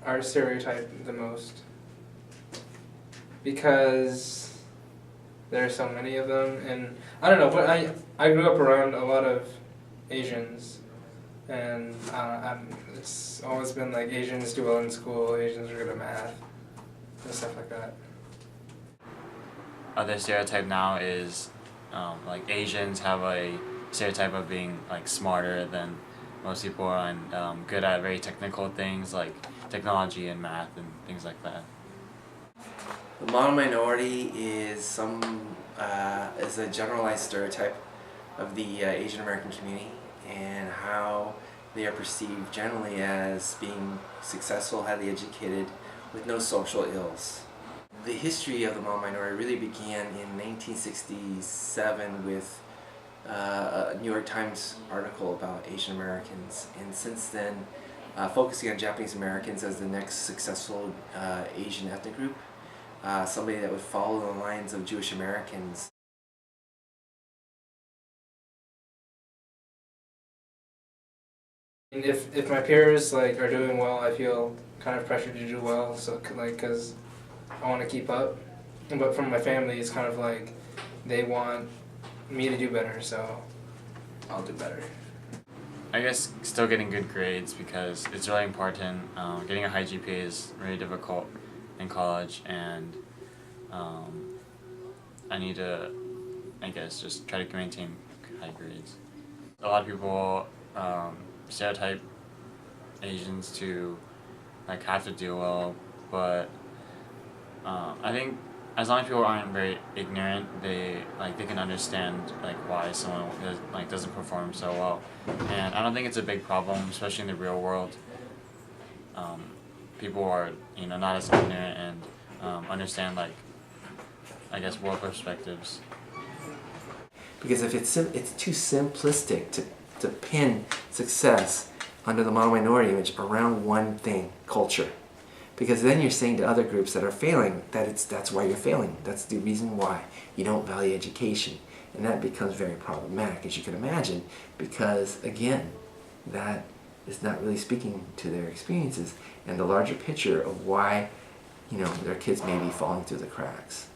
are stereotyped the most because there are so many of them, and I don't know, but I grew up around a lot of Asians, and it's always been like Asians do well in school, Asians are good at math, and stuff like that. Other stereotype now is like Asians have a stereotype of being like smarter than most people and good at very technical things like technology and math and things like that. The model minority is is a generalized stereotype of the Asian American community and how they are perceived generally as being successful, highly educated, with no social ills. The history of the model minority really began in 1967 with a New York Times article about Asian Americans, and since then focusing on Japanese Americans as the next successful Asian ethnic group, somebody that would follow the lines of Jewish Americans. And if my peers like are doing well, I feel kind of pressured to do well, so like because I want to keep up. But from my family, it's kind of like they want me to do better, so I'll do better. I guess still getting good grades because it's really important. Getting a high GPA is really difficult in college, and I need to, I guess, just try to maintain high grades. A lot of people stereotype Asians to like have to do well, but I think as long as people aren't very ignorant, they can understand like why someone doesn't perform so well, and I don't think it's a big problem, especially in the real world. People are not as ignorant and understand like I guess world perspectives. Because if it's too simplistic to pin success under the model minority image around one thing, culture. Because then you're saying to other groups that are failing that that's why you're failing. That's the reason why you don't value education. And that becomes very problematic, as you can imagine, because again, that is not really speaking to their experiences and the larger picture of why their kids may be falling through the cracks.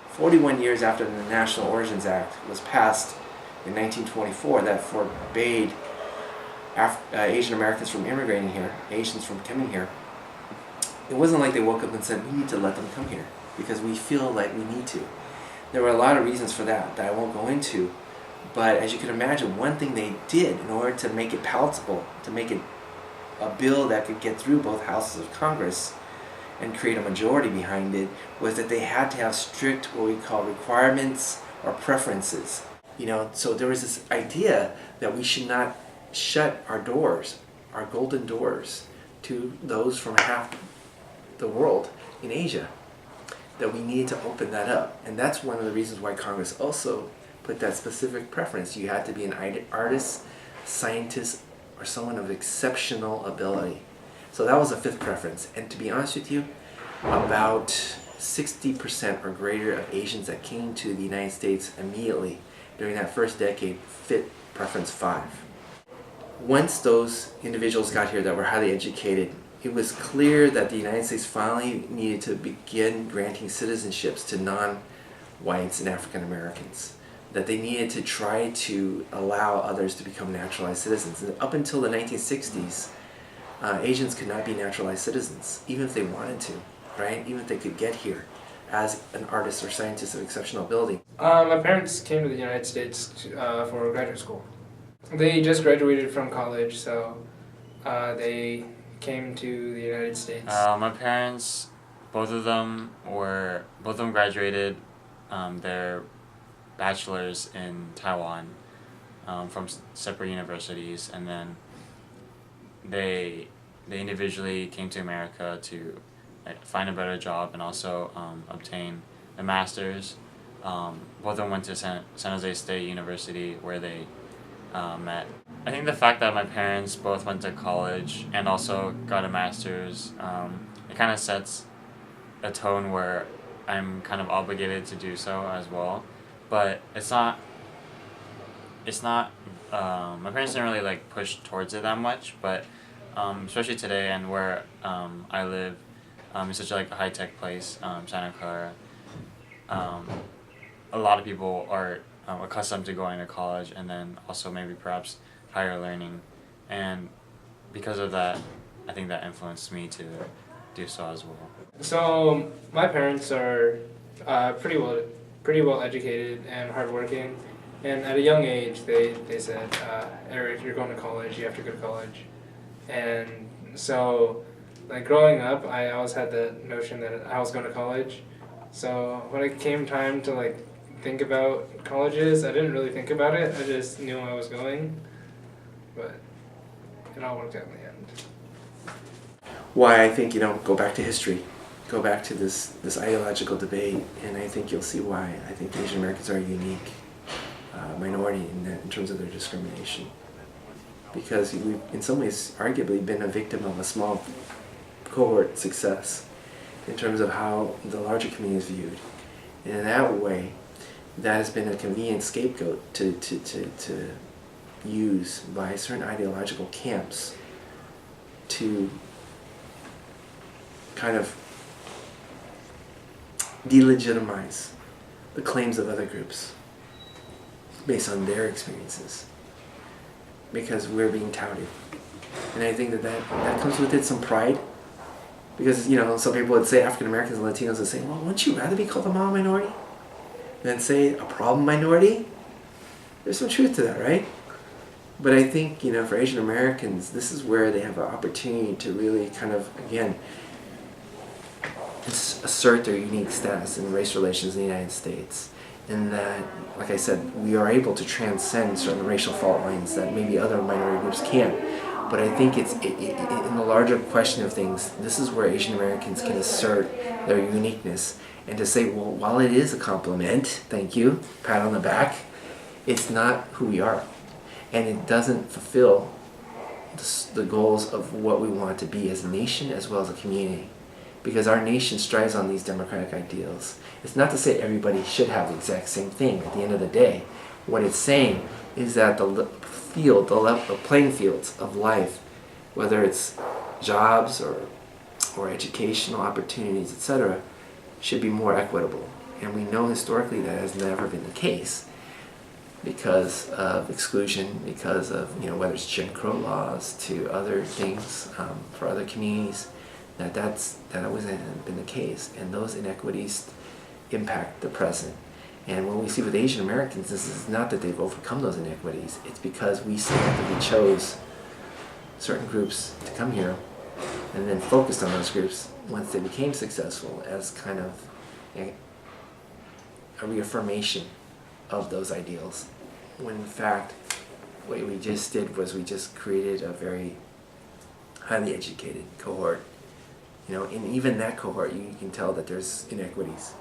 "41 years after the National Origins Act was passed in 1924 that forbade Asian Americans from immigrating here, Asians from coming here, it wasn't like they woke up and said, we need to let them come here because we feel like we need to. There were a lot of reasons for that I won't go into, but as you can imagine, one thing they did in order to make it palatable, to make it a bill that could get through both houses of Congress and create a majority behind it, was that they had to have strict, what we call requirements or preferences. So there was this idea that we should not shut our doors, our golden doors, to those from half the world in Asia, that we needed to open that up. And that's one of the reasons why Congress also put that specific preference. You had to be an artist, scientist, or someone of exceptional ability. So that was a fifth preference. And to be honest with you, about 60% or greater of Asians that came to the United States immediately during that first decade fit preference 5. Once those individuals got here that were highly educated, it was clear that the United States finally needed to begin granting citizenships to non-whites and African Americans. That they needed to try to allow others to become naturalized citizens. And up until the 1960s, Asians could not be naturalized citizens, even if they wanted to, right? Even if they could get here as an artist or scientist of exceptional ability. My parents came to the United States for graduate school. They just graduated from college, so they came to the United States. My parents, both of them graduated their bachelor's in Taiwan from separate universities, and then they individually came to America to find a better job and also obtain a master's. Both of them went to San Jose State University where they met. I think the fact that my parents both went to college and also got a master's, it kind of sets a tone where I'm kind of obligated to do so as well. But it's not it's not, my parents didn't really like push towards it that much, but especially today and where I live, it's such like a high tech place, Santa Clara. A lot of people are accustomed to going to college and then also maybe perhaps higher learning, and because of that, I think that influenced me to do so as well. So my parents are pretty well educated and hardworking, and at a young age they said, Eric, you're going to college. You have to go to college, and so like growing up, I always had the notion that I was going to college. So when it came time to like think about colleges, I didn't really think about it. I just knew I was going, but it all worked out in the end. Why I think, go back to history, go back to this ideological debate, and I think you'll see why. I think Asian Americans are a unique minority in terms of their discrimination, because we've in some ways arguably been a victim of a small cohort success in terms of how the larger community is viewed, and in that way that has been a convenient scapegoat to use by certain ideological camps to kind of delegitimize the claims of other groups based on their experiences, because we're being touted. And I think that comes with it some pride, because some people would say, African Americans and Latinos would say, well, wouldn't you rather be called a model minority than say a problem minority? There's some truth to that, right? But I think, for Asian Americans, this is where they have an opportunity to really kind of, again, assert their unique status in race relations in the United States. In that, like I said, we are able to transcend certain racial fault lines that maybe other minority groups can't. But I think it's in the larger question of things, this is where Asian Americans can assert their uniqueness and to say, well, while it is a compliment, thank you, pat on the back, it's not who we are. And it doesn't fulfill the goals of what we want to be as a nation as well as a community. Because our nation strives on these democratic ideals. It's not to say everybody should have the exact same thing at the end of the day. What it's saying is that the playing fields of life, whether it's jobs or educational opportunities, etc., should be more equitable. And we know historically that has never been the case because of exclusion, because of whether it's Jim Crow laws to other things for other communities. That always hasn't been the case, and those inequities impact the present. And what we see with Asian Americans, this is not that they've overcome those inequities, it's because we selectively chose certain groups to come here and then focused on those groups once they became successful as kind of a reaffirmation of those ideals. When in fact, what we just did was we just created a very highly educated cohort. In even that cohort, you can tell that there's inequities.